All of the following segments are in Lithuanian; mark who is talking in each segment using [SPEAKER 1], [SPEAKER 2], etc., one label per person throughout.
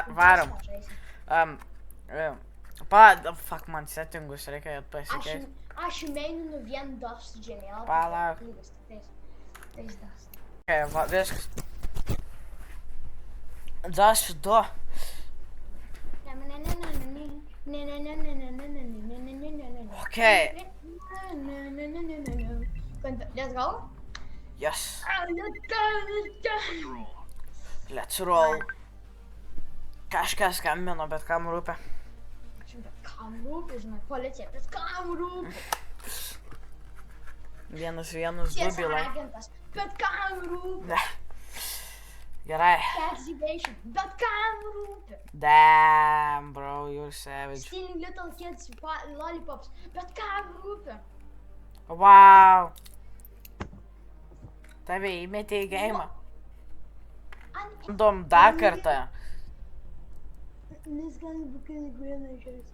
[SPEAKER 1] varom. Fuck, man settingus reikia pasikeisti.
[SPEAKER 2] Aš meininu vien Dust žemėlapį.
[SPEAKER 1] Palauk.
[SPEAKER 2] Tais Dust.
[SPEAKER 1] Va, viskas. Dust 2. Okay.
[SPEAKER 2] Let's go.
[SPEAKER 1] Yes.
[SPEAKER 2] Let's
[SPEAKER 1] Let's roll. Kažkas skambino, bet kam rūpi.
[SPEAKER 2] Bet kam rūpi, žinai, policija, bet kam rūpi.
[SPEAKER 1] 112 bylai.
[SPEAKER 2] Agentas, bet kam rūpi.
[SPEAKER 1] Gerai.
[SPEAKER 2] Exhibition, bet kam rūpi.
[SPEAKER 1] Damn, bro, you're savage.
[SPEAKER 2] Stealing little kids lollipops, bet kam rūpi.
[SPEAKER 1] Wow. Tave įmetė į geimą. Bandom dar kartą.
[SPEAKER 2] Nes gali būti grinažiais.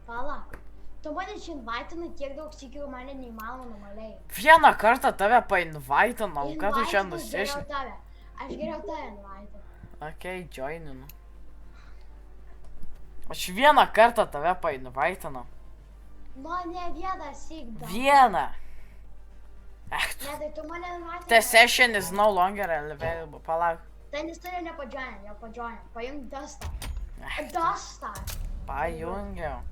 [SPEAKER 2] Palauk. Tu mane čia invaitinai tiek daug sykių, mane neįmanoma normaliai.
[SPEAKER 1] Vieną kartą tave painvaitinau, ką tu čia nusišni?
[SPEAKER 2] Aš geriau tave invaitinau.
[SPEAKER 1] Okei, joininu. Aš vieną kartą tave painvaitinau.
[SPEAKER 2] Nu, ne vieną syk dar.
[SPEAKER 1] Vieną.
[SPEAKER 2] Ne, tai tu mane invaitinai.
[SPEAKER 1] The session is no longer available. Palauk.
[SPEAKER 2] Tai jis turi nepadžioin, jau padžioin. Pajung Dustą. Dustą.
[SPEAKER 1] Pajungiau.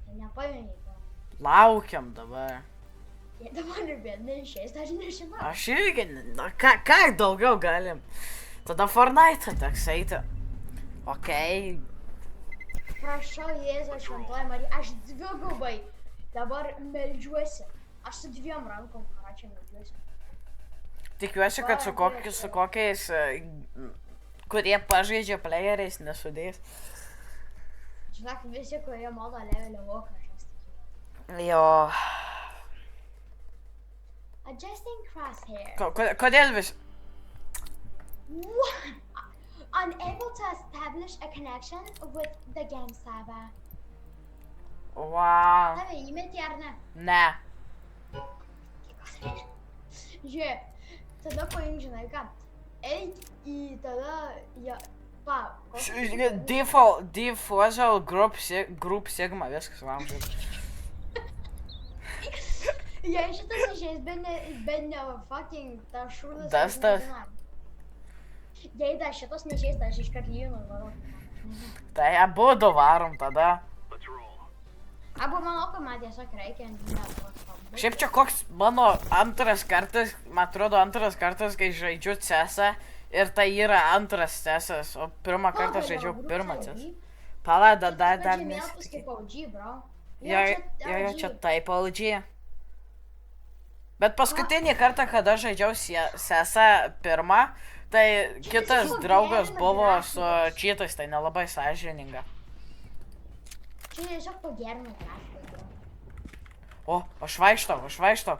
[SPEAKER 2] Tai nepajungiai to.
[SPEAKER 1] Laukiam dabar.
[SPEAKER 2] Jie dabar ir bėdai išeis, aš nežinau.
[SPEAKER 1] Aš irgi, ką daugiau galim. Tada Fortnite teks eiti. Okei.
[SPEAKER 2] Prašau, Jėzau šventoji Marija, aš dvigubai dabar meldžiuosi. Aš su 2 rankom karačiai meldžiuosi.
[SPEAKER 1] Tikiuosi, kad su kokiais, kurie pažaidžia playeriais, nesudės.
[SPEAKER 2] Žinok, visi, kurie modo levelį voką, aš jas tikiu.
[SPEAKER 1] Jo.
[SPEAKER 2] Adjusting crosshair.
[SPEAKER 1] Kodėl vis?
[SPEAKER 2] What? Unable to establish a connection with the game server.
[SPEAKER 1] Wow.
[SPEAKER 2] Tave įmetė ar ne?
[SPEAKER 1] Ne.
[SPEAKER 2] Žiūrėk, tada paimk, žinai ką, eik į tada,
[SPEAKER 1] Default group sigma, viskas man žinai.
[SPEAKER 2] Jei šitas išeis, bet ne fucking ta šūdas.
[SPEAKER 1] Dustas.
[SPEAKER 2] Jei da šitas neišeis, tai aš iškart lynu varau.
[SPEAKER 1] Tai abudu varom tada.
[SPEAKER 2] Abu manau, kad man tiesiog reikia.
[SPEAKER 1] Šiaip čia koks mano antras kartas, man atrodo antras kartas, kai žaidžiu CS-ą ir tai yra antras CS-as, o pirmą kartą žaidžiau pirmą CS. Pala, dar
[SPEAKER 2] nesitikė.
[SPEAKER 1] Jo, čia taip OG. Bet paskutinį kartą, kada žaidžiau CS-ą pirmą, tai kitas draugas buvo su cheatais, tai nelabai sąžininga.
[SPEAKER 2] Čia tiesiog pagerino grafiką.
[SPEAKER 1] O, aš vaikštau.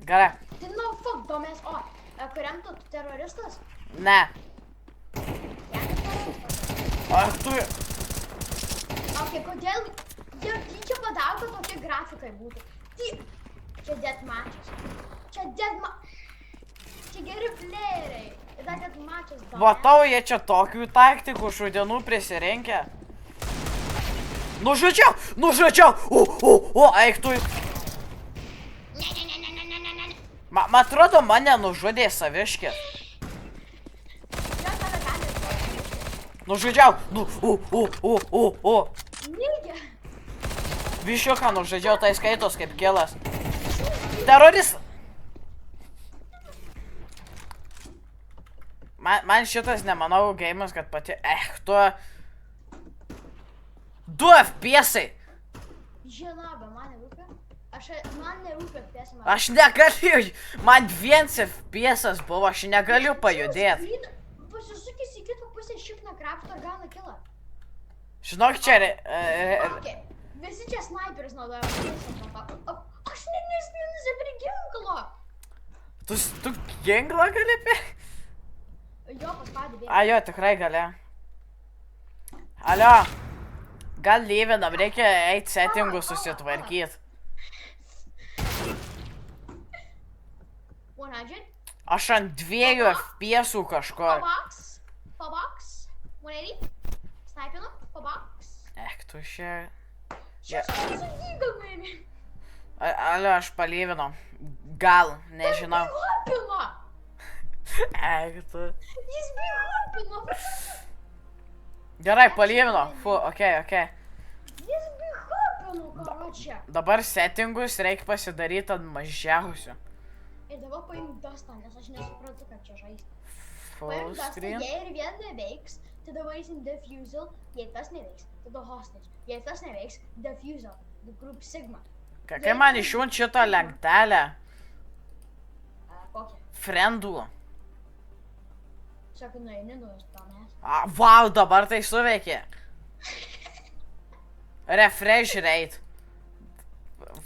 [SPEAKER 1] Gerai.
[SPEAKER 2] Tai no fuck, domės, kuriam tu teroristas?
[SPEAKER 1] Ne. Ar tu...
[SPEAKER 2] Ok, kodėl? Čia padaro, kad tokie grafikai būtų. Čia deathmatches. Čia geri playeriai. Ir dar deathmatches domės.
[SPEAKER 1] Vatau, jie čia tokių taktikų šudienų prisirenkia. Nužudžiau! Eik tu. Man atrodo, mane nužudė saviškis. Nužudžiau!
[SPEAKER 2] Neigia.
[SPEAKER 1] Višiuką nužudžiau, tai skaitos kaip kilas. Teroristas! Man šitas nemanau geimas, kad pati... tu... 2 FPS-ai!
[SPEAKER 2] Žinau, bet man nerūpia. Man nerūpia FPS-ai.
[SPEAKER 1] Aš negaliu, man 1 FPS-as buvo, aš negaliu pajudėti.
[SPEAKER 2] Pasisukis į kitą pusę, šikną krapšto ir gauna kilą.
[SPEAKER 1] Žinok, čia...
[SPEAKER 2] Visi čia sniperis naudoja. Aš nenusipirkau ginklo.
[SPEAKER 1] Tu ginklą gali pirkti?
[SPEAKER 2] Jo, paspaudė bėgti.
[SPEAKER 1] Jo, tikrai gali. Alio. Gal lyvinam, reikia eit settingus susitvarkyt.
[SPEAKER 2] 100?
[SPEAKER 1] Aš ant 2 FPS kažkur.
[SPEAKER 2] Pabox. 180. Snaipinu. Pabox.
[SPEAKER 1] Tu čia.
[SPEAKER 2] Šios sudyga, baby.
[SPEAKER 1] Ale, aš palyvinu. Gal, nežinau.
[SPEAKER 2] Hopino.
[SPEAKER 1] Tu.
[SPEAKER 2] Jis bihopino.
[SPEAKER 1] Gerai, palyvinu. Okei.
[SPEAKER 2] Jis bihopino, karočią.
[SPEAKER 1] Dabar settingus reikia pasidaryti ant mažiausių.
[SPEAKER 2] Ir dabar paimk dustą, nes aš nesuprantu, kaip čia žaisti.
[SPEAKER 1] Full
[SPEAKER 2] Paimk dustą,
[SPEAKER 1] screen.
[SPEAKER 2] jei ir vien neveiks, tada varysim defusal, jei tas neveiks, tada hostage. Jei tas neveiks, defusal, group sigma.
[SPEAKER 1] Kaip man išjungt šitą lentelę?
[SPEAKER 2] Kokią?
[SPEAKER 1] Friendų.
[SPEAKER 2] Sako, nueini nuos domės.
[SPEAKER 1] Vau, dabar tai suveikė. Refresh rate.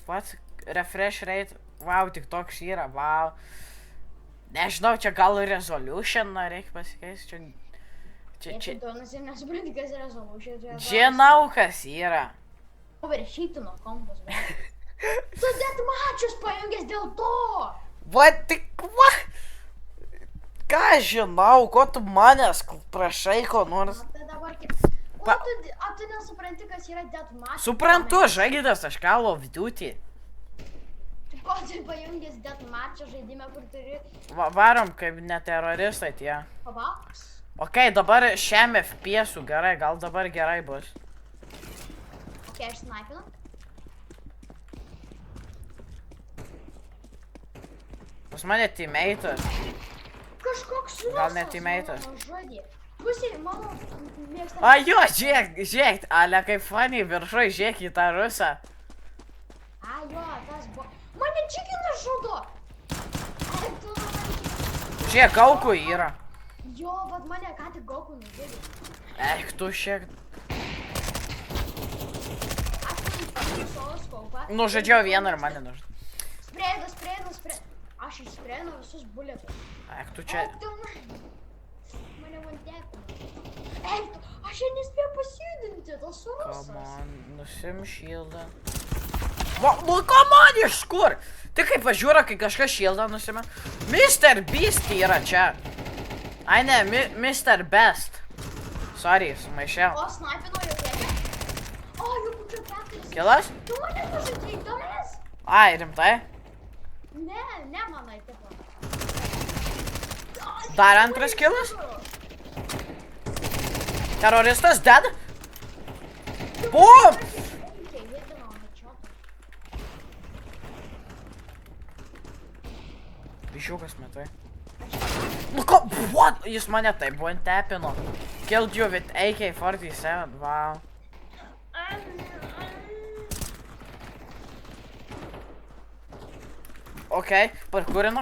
[SPEAKER 1] What? Refresh rate. Vau, tik toks yra, vau. Nežinau, čia gal resolution reikia pasikeisti.
[SPEAKER 2] Jei tu donas ir nesupranti, kas yra resolution.
[SPEAKER 1] Žinau, kas yra.
[SPEAKER 2] Oversheatino kompus, bet. Tu deathmatch'us pajungęs dėl to.
[SPEAKER 1] Va? Ką žinau, ko tu manęs prašai, ko nors.
[SPEAKER 2] Tai dabar tu nesupranti, kas yra deathmatch?
[SPEAKER 1] Suprantu, žaidas, aš Call of Duty.
[SPEAKER 2] Ko tu pajungęs deathmatch'o žaidimą, kur turi
[SPEAKER 1] Varom kaip neteroristai tie.
[SPEAKER 2] pabox?
[SPEAKER 1] Okei, dabar šiam FPS-u gerai, gal dabar gerai bus.
[SPEAKER 2] Okei, aš snaipinu.
[SPEAKER 1] Pas mane teammate'as.
[SPEAKER 2] Kažkoks rusas.
[SPEAKER 1] Gal ne teammate'as.
[SPEAKER 2] Mano žodį. Pusė mano mėgsta.
[SPEAKER 1] Jo, žiūrėk, ale kaip funny viršui, žiūrėk į tą rusą.
[SPEAKER 2] Jo, tas buvo. Mane čikinas žudo.
[SPEAKER 1] Žiūrėk, Goku yra.
[SPEAKER 2] Jo, bet mane ką tik Goku nužudė.
[SPEAKER 1] Tu šiek.
[SPEAKER 2] Aš paimsiu savo skaupą.
[SPEAKER 1] Nužudžiau vieną ir mane nužudžiau.
[SPEAKER 2] Sprėdu. Aš išsprėnu visus bulletus.
[SPEAKER 1] Tu čia.
[SPEAKER 2] Mane vantepino. Aš jau nespėjau pasijudinti, tas rusas.
[SPEAKER 1] Come on, nusim šildą. Come on, iš kur? Tai kaip važiuoja, kai kažkas šildą nusimė. Mr. Beast yra čia. Ai ne, Mr. Best. Sorry, sumaišiau.
[SPEAKER 2] O, snaipino jau kėlė. O, jau būčiau 4.
[SPEAKER 1] Kilas?
[SPEAKER 2] Tu mane nužudai, domės?
[SPEAKER 1] Ai, rimtai?
[SPEAKER 2] Ne, manai, tipo.
[SPEAKER 1] Dar antras kilas? Teroristas dead? Bum! Bišiukas metai. What? Jis mane taip buvo antepino. Killed you with AK-47, wow. Okei, parkūrinu.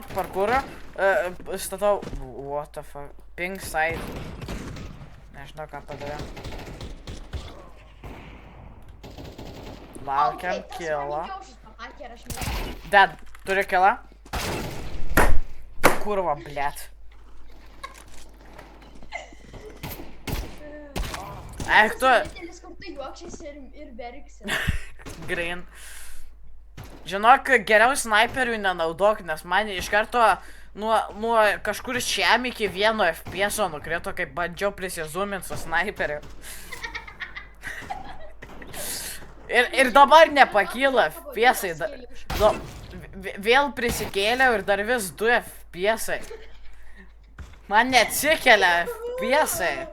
[SPEAKER 1] Statau, what the fuck, pink side. Nežinau, ką padariau. Laukiam killą. Dead, turi killą? Kurva, blėt. Tu...
[SPEAKER 2] Vienintelis kartu juokšis ir bergsi.
[SPEAKER 1] Green. Žinok, geriau snaiperių nenaudok, nes man iš karto nuo kažkur šiam iki 1 FPS-o nukrito, kai bandžiau prisizoominti su snaiperiu. Ir dabar nepakyla FPS-ai. Vėl prisikėliau ir dar vis 2 FPS-ai. Man neatsikelia FPS-ai.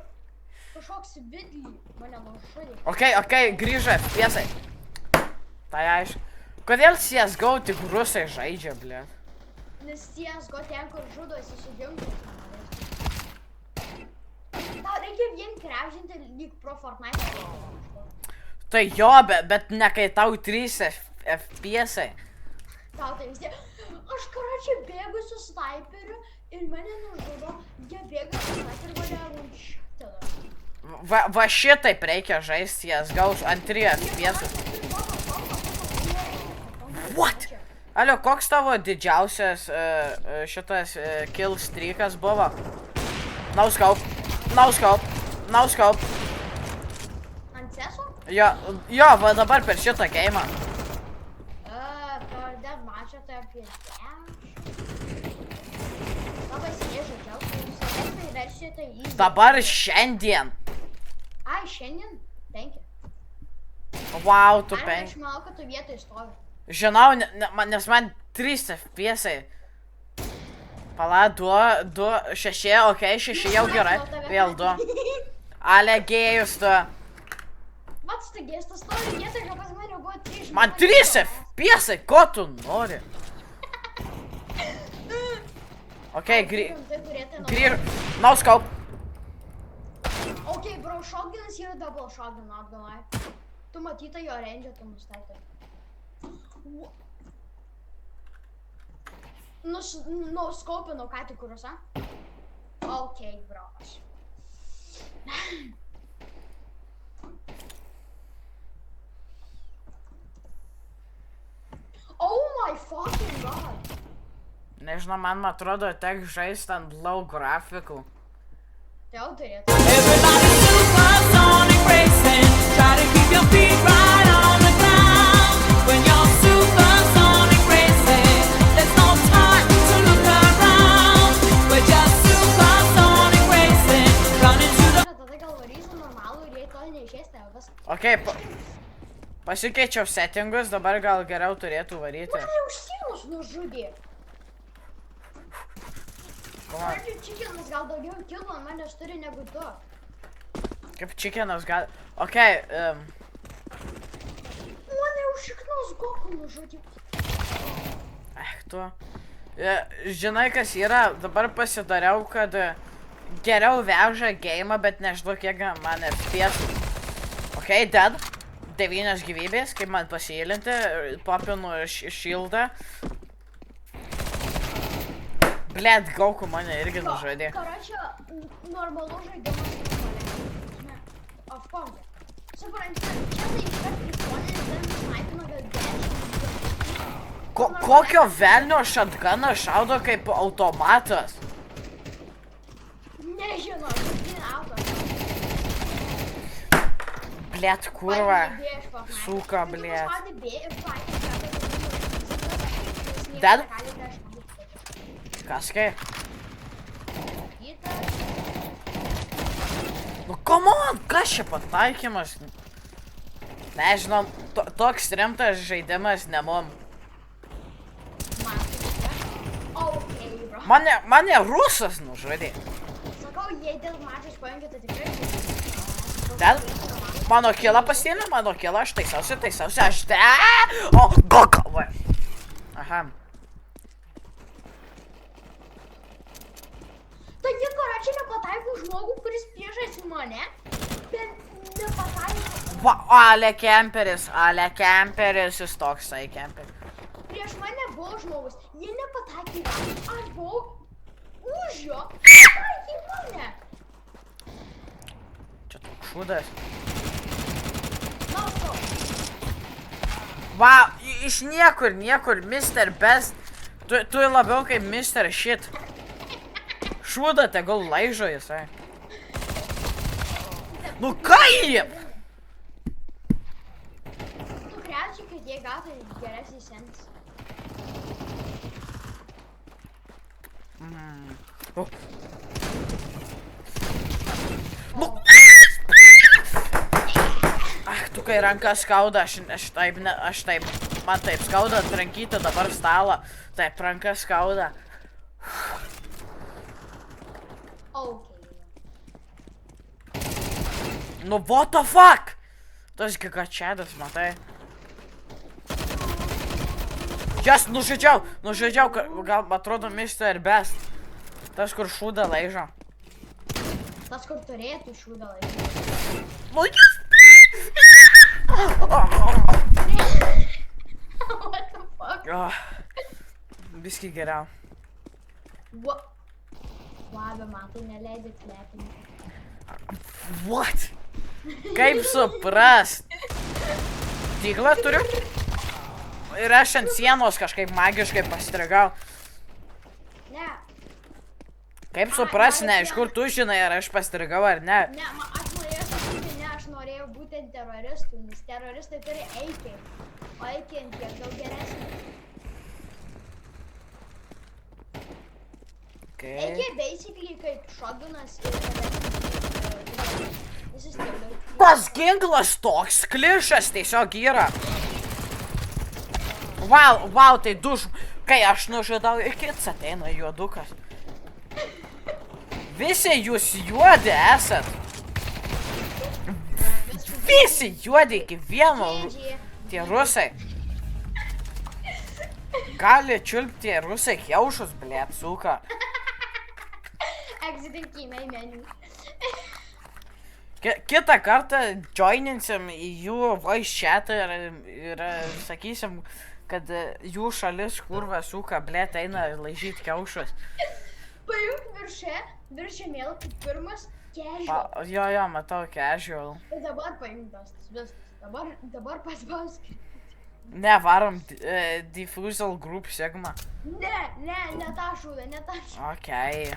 [SPEAKER 2] Kažkoks vidlį mane nužudė.
[SPEAKER 1] Okei, grįžo FPS-ai. Tai aišku. Kodėl CSGO tik rusai žaidžia, blėt?
[SPEAKER 2] Nes CSGO ten, kur žudosi su ginklu. Tau reikia vien krepžinti lyg pro Fortnite.
[SPEAKER 1] Tai jo, bet ne kai tau 3 FPS-ai.
[SPEAKER 2] Tau tai vis tiek. Aš karočiai bėgu su snaiperiu ir mane nužudo. Jie bėga su snaiperiu, mane rūština.
[SPEAKER 1] Va šitaip reikia žaisti CSGO ant 3 FPS-ų. What? Alio, koks tavo didžiausias šitas kill streakas buvo? No scope.
[SPEAKER 2] Ant seso?
[SPEAKER 1] Jo, va dabar per šitą geimą.
[SPEAKER 2] Per deathmatch'ą tai apie 10. tai easy.
[SPEAKER 1] Dabar šiandien.
[SPEAKER 2] Ai, šiandien? 5.
[SPEAKER 1] Wow, tu
[SPEAKER 2] Ai,
[SPEAKER 1] 5.
[SPEAKER 2] aš manau, kad tu vietoj stovi.
[SPEAKER 1] Žinau, nes man 3 FPS-ai. Pala, 2, 6, okei, 6 jau gerai. Vėl 2. Ale gėjus tu.
[SPEAKER 2] Pats tagės, tas stovi vietoj, kad pas mane buvo 3 žmonės.
[SPEAKER 1] Man 3 FPS-ai, ko tu nori? Okei, grįž. No scope.
[SPEAKER 2] Ok, bro, shotgunas yra double shotgun, not gonna lie. Tu matyta jo range, tu nustatė. No scope'ino ką tik kurus, a? Ok, bro. Oh my fucking god.
[SPEAKER 1] Nežinau, man atrodo, tek žaist ant low grafikų.
[SPEAKER 2] Tai jau turėtų.
[SPEAKER 3] Everybody's supersonic racing, try to keep your feet right on the ground. When you're supersonic racing, there's no time to look around. We're just supersonic racing, running to the...
[SPEAKER 2] Tada gal varysiu normalų ir jei to neišės, tai jau viskas.
[SPEAKER 1] Okei, pasikeičiau settingus, dabar gal geriau turėtų varyti.
[SPEAKER 2] Mane užsienus nužudė. Pradžiu chickenas gal daugiau kilų ant manęs turi negu tu.
[SPEAKER 1] Kaip chickenas gal... Okei,
[SPEAKER 2] Mane užšiknos Goku nužudė.
[SPEAKER 1] tu. Žinai, kas yra, dabar pasidariau, kad geriau veža geimą, bet nežinau, kiek man FPS. Okei, dead. 9 gyvybės, kaip man pasiilinti, popinu šildą. Blet, Goku mane irgi nužudė.
[SPEAKER 2] Karočią, normalų žaidimas normaliai. Afkonė. Supranti, čia tai iškart prifonė, ten snaipino gal 10.
[SPEAKER 1] Kokio velnio shotguną šaudo kaip automatas?
[SPEAKER 2] Nežinau, šimtin auto.
[SPEAKER 1] Blet, kurva. Suka, blet. Dead? Kas kaip? Nu, come on, kas čia pataikymas? Nežinau, toks rimtas žaidimas ne mum. Mane rusas nužudė.
[SPEAKER 2] Sakau, jei dėl mažas paimkė, tai tikrai...
[SPEAKER 1] Dead? Mano kilą pasiėmė, mano kilą, aš taisausi, aš te... O, Goku, va. Aha.
[SPEAKER 2] Taigi, karočią, nepataikau žmogų, kuris priešais mane, bet nepataikau.
[SPEAKER 1] Va, ale kemperis, jis toksai kemperis.
[SPEAKER 2] Prieš mane buvo žmogus, jie nepataikė, aš buvau už jo, pataikė mane.
[SPEAKER 1] Čia toks šūdas.
[SPEAKER 2] Na, so.
[SPEAKER 1] Va, iš niekur, Mr. Best, tu labiau kaip Mr. Shit. Šūda tegul laižo jisai. Nu ką jie?
[SPEAKER 2] Tu krepčiai, kad jie gautų geresnį sens.
[SPEAKER 1] Nu. Ach, tu kai rankas skauda, aš taip, man taip skauda atrankyti dabar stalą. Taip, rankas skauda. Nu, what the fuck? Tas gigačedas, matai. Jas, nužaidžiau, gal atrodo Mr. Best. Tas, kur šūdą laižo.
[SPEAKER 2] Tas, kur turėtų šūdą laižą.
[SPEAKER 1] Nu, jas!
[SPEAKER 2] What the fuck?
[SPEAKER 1] Biski geriau.
[SPEAKER 2] Labė, man tai neleidė klepinti.
[SPEAKER 1] What? Kaip suprast? Tiklą turiu? Ir aš ant sienos kažkaip magiškai pastrigau.
[SPEAKER 2] Ne.
[SPEAKER 1] Kaip suprast, ne, iš kur tu žinai, ar aš pastrigau ar ne?
[SPEAKER 2] Ne, aš norėjau sakyti, ne, aš norėjau būtent teroristų, nes teroristai turi eikiai. O eikiai ant tiek daug geresnį. Iki basically kaip šogunas ir This is still
[SPEAKER 1] Tas ginklas toks klišas tiesiog yra. Wow, tai kai aš nužudau, kits ateina juodukas. Visi jūs juodi esat. Visi juodi iki vieno. Tie rusai. Gali čiulpti tie rusai kiaušus, blėt, suka.
[SPEAKER 2] Exiting key main menu.
[SPEAKER 1] Kitą kartą joininsim į jų voice chatą ir sakysim, kad jų šalis kurva suka, blėt, eina laižyt kiaušus.
[SPEAKER 2] Paimk virš žemėlapį pirmas casual.
[SPEAKER 1] Jo, matau casual.
[SPEAKER 2] Ir dabar paimk tas viskas. Dabar paspausk.
[SPEAKER 1] Ne, varom Diffusal Group Sigma.
[SPEAKER 2] Ne tą šūdą, ne tą šūdą.
[SPEAKER 1] Okei.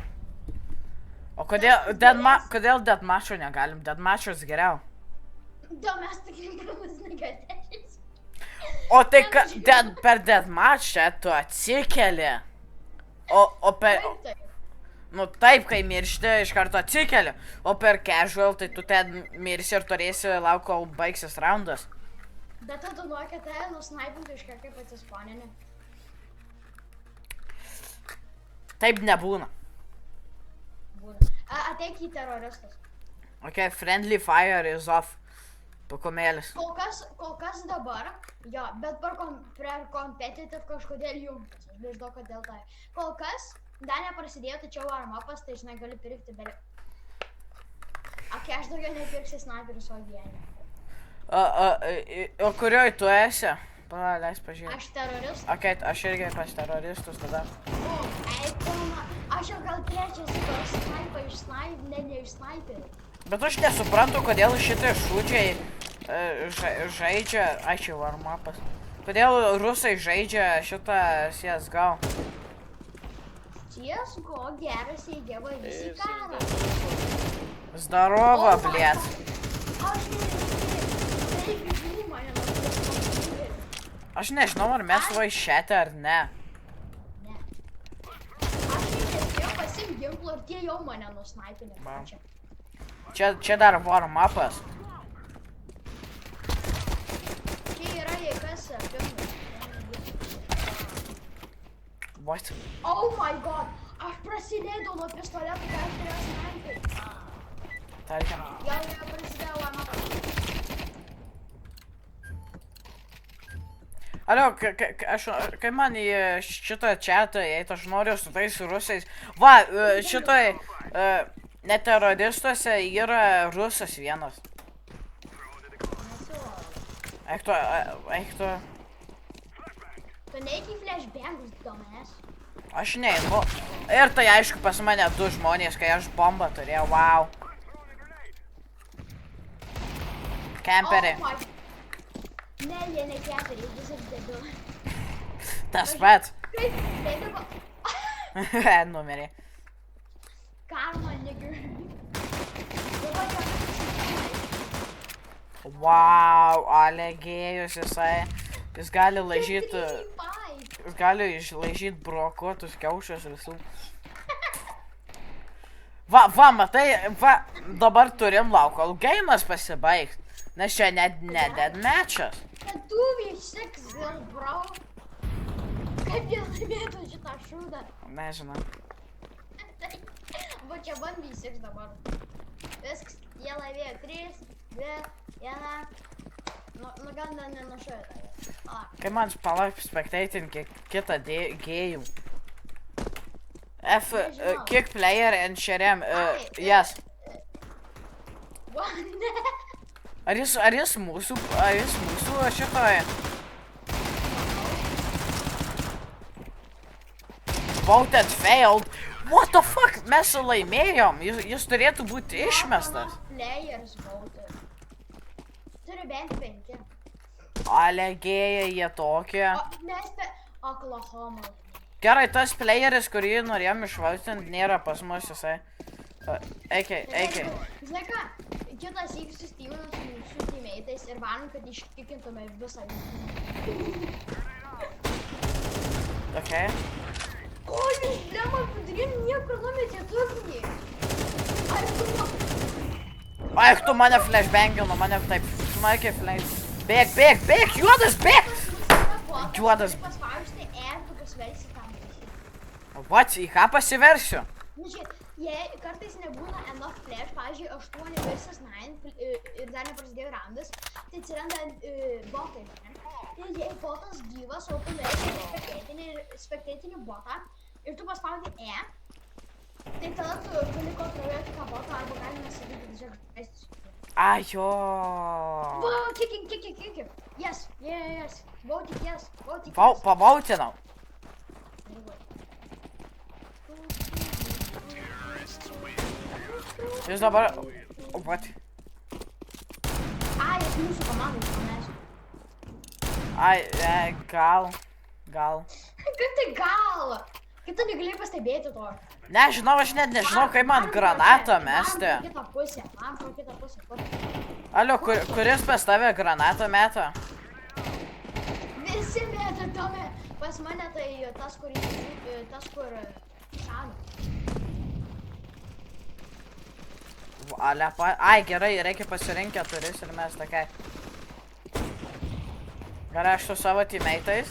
[SPEAKER 1] O kodėl deathmatcho negalim? Deathmatchas geriau.
[SPEAKER 2] Mes tik rinkamus negalėsim.
[SPEAKER 1] O tai per deathmatchą tu atsikeli. O per... Nu taip, kai miršti, iš karto atsikeli. O per casual, tai tu ten mirsi ir turėsi lauk, kol baigsis raundas.
[SPEAKER 2] Bet tu nori, kad tave nusnaipintų iš karto kaip atsispaninė.
[SPEAKER 1] Taip nebūna.
[SPEAKER 2] Ateik į teroristus.
[SPEAKER 1] Ok, friendly fire is off. Pakomėlis.
[SPEAKER 2] Kol kas dabar, jo, bet per competitive kažkodėl jungtis. Aš nežinau, kodėl tai. Kol kas, dar neprasidėjo, tačiau warm-upas, tai žinai, gali pirkti belį. Ok, aš daugiau nepirksiu sniperių savo gyvenime.
[SPEAKER 1] O kurioj tu esi? Leis pažiūrėti.
[SPEAKER 2] Aš teroristas.
[SPEAKER 1] Ok, aš irgi pas teroristus tada.
[SPEAKER 2] Aš jau gal trečias snaipa iš snaiperio.
[SPEAKER 1] Bet aš nesuprantu, kodėl šitie šūdžiai žaidžia... Ai, čia warm-upas. Kodėl rusai žaidžia šitą CSGO?
[SPEAKER 2] CSGO geras įgėva visi karą.
[SPEAKER 1] Zdarova, blėt. Aš nežinau, ar mes voice chat'e ar ne.
[SPEAKER 2] Ne. Aš nežinau pasim ginklų ir tie jau mane nusnaipinė pačią.
[SPEAKER 1] Čia dar warm-upas.
[SPEAKER 2] Čia yra jei kas pirmas.
[SPEAKER 1] What?
[SPEAKER 2] Oh my god! Aš prasidėjau nuo pistoletų, kai aš turėjau snaiperį.
[SPEAKER 1] Tarkim.
[SPEAKER 2] Jau prasidėjau warm-upas.
[SPEAKER 1] Alio, kai man į šitą chatą įeit, aš noriu su tais rusais. Va, šitoj neteroristuose yra rusas vienas. Eik tu.
[SPEAKER 2] Tu neik į flashbangus, domes.
[SPEAKER 1] Aš neinu. Ir tai aišku pas mane du žmonės, kai aš bombą turėjau, wow. Kemperiai.
[SPEAKER 2] Oh my... Ne, jie ne kemperiai, visas debil.
[SPEAKER 1] Tas pat.
[SPEAKER 2] Kaip, tai dabar...
[SPEAKER 1] Numerį.
[SPEAKER 2] Karma, nigger.
[SPEAKER 1] Wow, alegėjus jisai. Jis gali laižyti... Jis gali išlaižyti brokuotus kiaušius visų. Va, matai, dabar turim lauk, kol geimas pasibaigs. Nes čia ne deathmatchas.
[SPEAKER 2] Bet 2v6 gal, bro. Kaip jie laimėtų šitą šūdą?
[SPEAKER 1] Nežinau.
[SPEAKER 2] Va čia 1v6 dabar. Viskas, jie laimėjo 3, 2, 1. Nu gal nenušojo tą.
[SPEAKER 1] Kai man palauk spectating kitą gėjų. Kick player and Sherem, yes. Ar jis mūsų šitoje? Voted failed. What the fuck? Mes laimėjom. Jis turėtų būti išmestas.
[SPEAKER 2] Players voted. Turi bent 5.
[SPEAKER 1] Alegėja jie tokie.
[SPEAKER 2] Mes Oklahoma.
[SPEAKER 1] Gerai, tas playeris, kurį norėjom išvaldinti, nėra pas mus jisai. Eikei.
[SPEAKER 2] Žinai ką, kitas įks su Stevenas su teammatais ir varom, kad iškikintume visą jų.
[SPEAKER 1] Okay.
[SPEAKER 2] Ko jūs, blema, vidury niekur numetė tugnį?
[SPEAKER 1] Ai, tu mane flashbangino, mane taip smarkiai flash. Bėk, juodas, bėk! Juodas.
[SPEAKER 2] Paspausti R, tu pasversi tam.
[SPEAKER 1] What, į ką pasiversiu?
[SPEAKER 2] Nu, žiūrėk, jei kartais nebūna enough flash, pavyzdžiui, 8 versus 9 ir dar neprasidėjo roundas, tai atsiranda botai, ne? Ir jei botas gyvas, o tu nuėsi spektatinį botą ir tu paspaudi E, tai tada tu gali kontroliuoti tą botą arba galima sakyti tiesiog žaisti.
[SPEAKER 1] Ai, jo.
[SPEAKER 2] Kick. Yes. Vote yes.
[SPEAKER 1] Pavautinau. Jūs dabar... What?
[SPEAKER 2] Ai, jis mūsų komandai pamės.
[SPEAKER 1] Ai, gal.
[SPEAKER 2] Kaip tai gal? Kaip tu negalėjai pastebėti to?
[SPEAKER 1] Nežinau, aš net nežinau, kaip man granatą mesti.
[SPEAKER 2] Man pro kitą pusę.
[SPEAKER 1] Alio, kuris pas tave granatą meta?
[SPEAKER 2] Visi mėta tome. Pas mane tai tas, kur šalia.
[SPEAKER 1] Ai, gerai, reikia pasirinkti keturis ir mes tokiai. Gerai, aš su savo teammateais.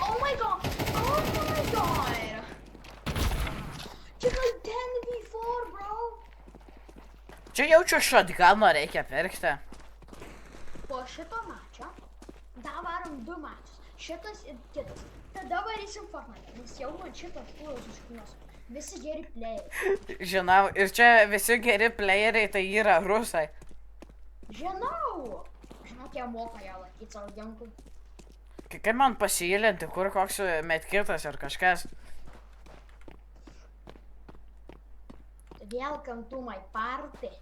[SPEAKER 2] Oh my god! Čia gal 10v4, bro!
[SPEAKER 1] Čia jaučiu shotguno reikia pirkti.
[SPEAKER 2] Po šito mačo dar varom 2 mačius. Šitas ir kitas. Tada varysim Fortnite, nes jau man šitas kūros užkūnos. Visi geri playeriai.
[SPEAKER 1] Žinau, ir čia visi geri playeriai tai yra rusai.
[SPEAKER 2] Žinau, jie moka ją laikyti savo ginklų.
[SPEAKER 1] Kaip man pasigilinti, kur koks medkitas ar kažkas?
[SPEAKER 2] Welcome to my party.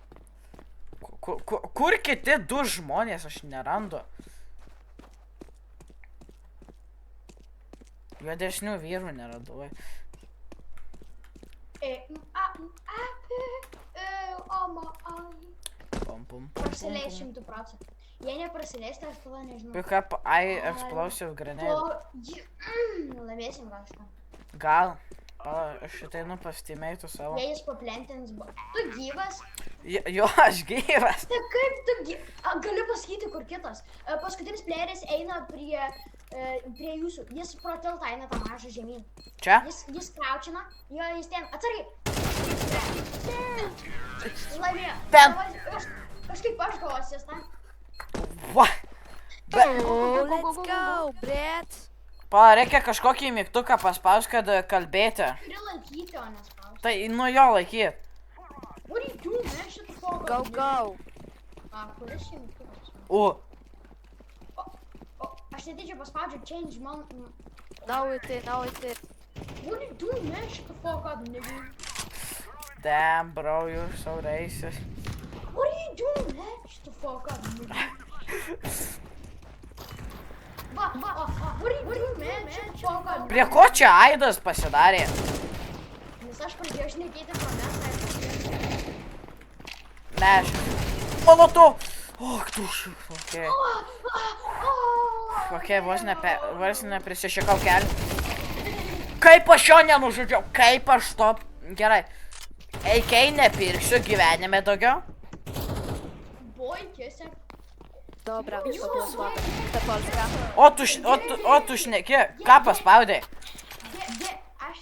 [SPEAKER 1] Kur kiti 2 žmonės, aš nerandu. Juodesnių vyrų neradau.
[SPEAKER 2] Prasileis 100%. Jei neprasileis, tai aš tada nežinau.
[SPEAKER 1] Pick up explosive grenade.
[SPEAKER 2] Laimėsim kažką.
[SPEAKER 1] Gal. Aš ateinu pas teammate'ų savo.
[SPEAKER 2] Jei jis paplentins... Tu gyvas?
[SPEAKER 1] Jo, aš gyvas.
[SPEAKER 2] Tai kaip tu gyvas? Galiu pasakyti, kur kitas. Paskutinis playeris eina prie jūsų. Jis pro tiltą eina tą mažą žemyn.
[SPEAKER 1] Čia?
[SPEAKER 2] Jis kraučina. Jo, jis ten. Atsargiai. Laimėjo.
[SPEAKER 1] Ten.
[SPEAKER 2] Kažkaip aš gavau asistą.
[SPEAKER 1] What?
[SPEAKER 4] Let's go, bret.
[SPEAKER 1] Reikia kažkokį mygtuką paspaus, kad kalbėti.
[SPEAKER 2] Turi laikyti, o nespaus.
[SPEAKER 1] Tai nuo jo laikyt.
[SPEAKER 2] What are you doing, man? Shut the fuck up.
[SPEAKER 4] Go.
[SPEAKER 2] Kuris šį mygtukas? Aš netyčia paspaudžiu change man...
[SPEAKER 4] Now it.
[SPEAKER 2] What are you doing, man? Shut the fuck up, nigga.
[SPEAKER 1] Damn, bro, you're so racist.
[SPEAKER 2] What are you doing, man? Shut the fuck up, nigga. What are you doing, man? Shut the fuck up.
[SPEAKER 1] Prie ko čia aidas pasidarė?
[SPEAKER 2] Nes aš pradėjau šnekėti pro mestą.
[SPEAKER 1] Ne, aš... Moloto! Tu šiuk, okei. Okei, vos neprisišikau kelią. Kaip aš jo nenužudžiau? Kaip aš to... Gerai. AK nepirksiu gyvenime daugiau.
[SPEAKER 2] Boikėsi.
[SPEAKER 4] Dobra, to było słabe. To Polska.
[SPEAKER 1] O tu šneki, ką paspaudai?
[SPEAKER 2] Aš,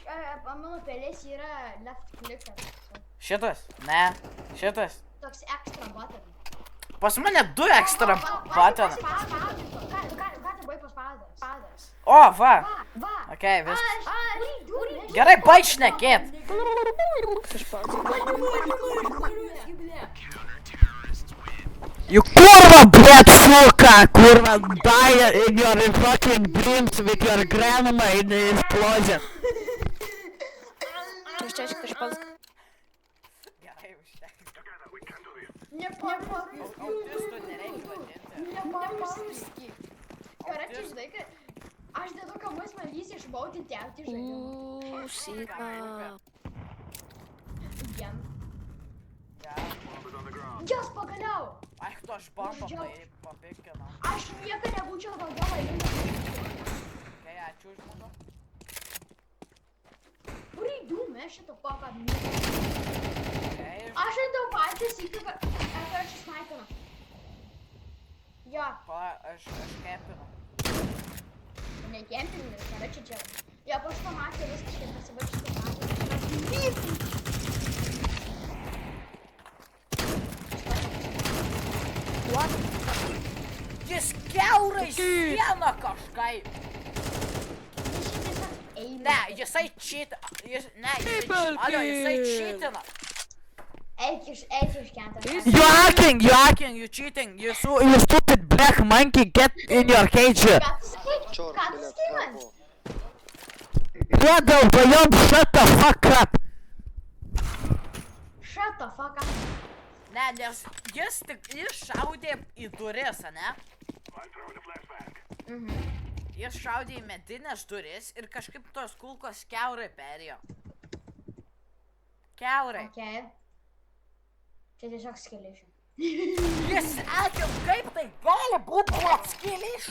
[SPEAKER 2] mano pelės yra left clickas.
[SPEAKER 1] Šitas? Ne. Šitas.
[SPEAKER 2] Toks extra button.
[SPEAKER 1] Pas mane 2 extra button.
[SPEAKER 2] Ką tu buvai paspaudęs?
[SPEAKER 1] O, va.
[SPEAKER 2] Va.
[SPEAKER 1] Okei, viskas.
[SPEAKER 2] Gerai.
[SPEAKER 1] Gerai, baig šnekėt. You kurva, bled, suka! Kurva, die in your fucking dreams with your grandma in the explosion.
[SPEAKER 4] Cześć, ktoś Polska.
[SPEAKER 1] Gerai, užtenka.
[SPEAKER 2] Neparuski. Karačiai, žinai, kad aš dėl to, kad mus malys išbauti tėvti žaidimą.
[SPEAKER 4] Sigma.
[SPEAKER 2] Jas pagaliau.
[SPEAKER 1] Ai, tu aš bombą tai papikinu.
[SPEAKER 2] Aš niekada nebūčiau daugiau laimingas.
[SPEAKER 1] Kai ačiū žmogu.
[SPEAKER 2] What are you doing, man? Shut the fuck up.
[SPEAKER 1] Kai,
[SPEAKER 2] Aš atėjau patys iki, kad aš snaipinu. Jo,
[SPEAKER 1] pala, aš kepinu.
[SPEAKER 2] nekempinu, nes nėra čia. Jo, aš pamatė viskas, kaip pasibaigšti.
[SPEAKER 1] Jis kiaurai sieną kažkaip. Ne, jisai cheat. Ne, jisai cheatina.
[SPEAKER 2] Eik iš kento.
[SPEAKER 1] You hacking, you cheating. You stupid black monkey, get in your cage.
[SPEAKER 2] Ką tu sakai?
[SPEAKER 5] Черт,
[SPEAKER 2] Ką tu
[SPEAKER 5] блядь,
[SPEAKER 2] sakai man?
[SPEAKER 5] кого?
[SPEAKER 1] Yeah, долбоёб, shut the fuck up.
[SPEAKER 2] Shut the fuck up.
[SPEAKER 1] Ne, nes jis šaudė į duris, ne? Jis šaudė į medinės duris ir kažkaip tos kulkos kiaurai perėjo. Kiaurai.
[SPEAKER 2] Okay. Čia tiesiog skilišiu.
[SPEAKER 1] Jis sakė, kaip tai gali būti atskiliš?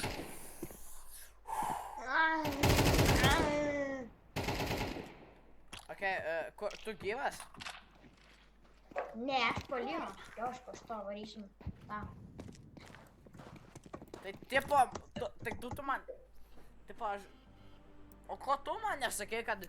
[SPEAKER 1] Ok, tu gyvas?
[SPEAKER 2] Ne, aš palinu. Jau aš pasto varysim. Ta.
[SPEAKER 1] Tai tipo, tai tu man... Tipo, aš... O ko tu man nesakei, kad